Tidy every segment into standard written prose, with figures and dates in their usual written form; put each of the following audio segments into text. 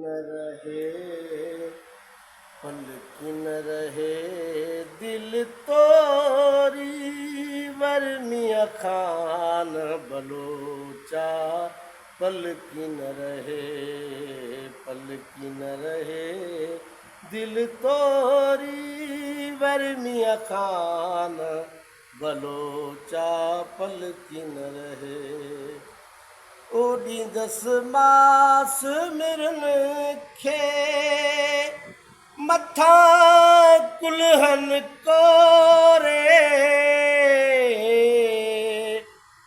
न रहे, पल की न रहे दिल तोरी, वरनिया खान बलोचा पल की न रहे, पल की न रहे दिल तोरी, वरनिया खान बलोचा पल की न रहे। ओॾींदस मास मिरन खे मथां कुल्हनि कोरे,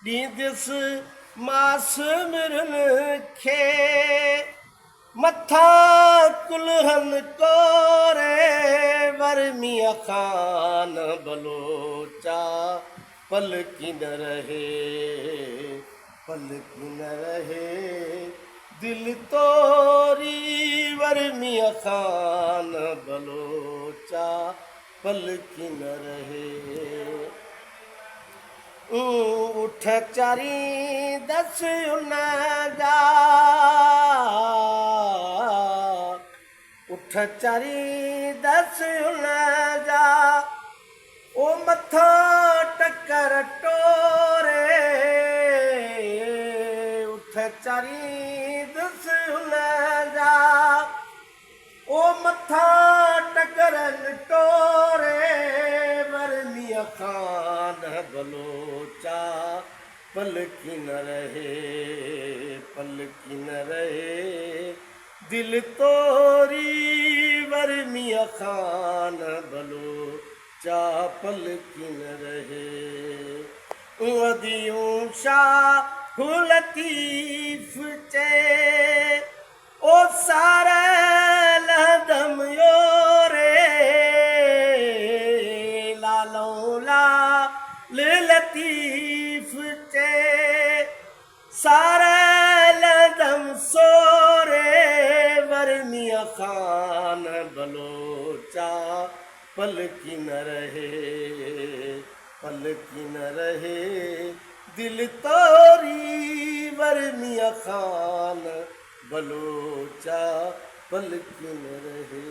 ॾींदसि मास मिरन खे मथां कुल्हनि कोरे, वरनिया खान बलोचा पल की न रहे, पल की न रहे दिल तोरी, वरनिया खान बलोचा पल की न रहे। उठ चारी दस उन जा, उठ चारी दस उन जा, ओ मथा टक्कर टोरे, उठ चारी दस उन जा, ओ मथा टक्कर टोरे, वरनिया खान बलोचा पल की न रहे, पल की न रहे दिल तोरी, वरनिया खान बलोचा पल की न रहे। वदियूं शाह लतीफ़ चे ओ सारा लहदम योरे, लालो लाल लतीफ़ चे सारा लहदम सोरे, वरनिया खान बलोचा पल की न रहे, पल की न रहे दिल तोरी, वरनिया खान बलोचा पल की न रहे।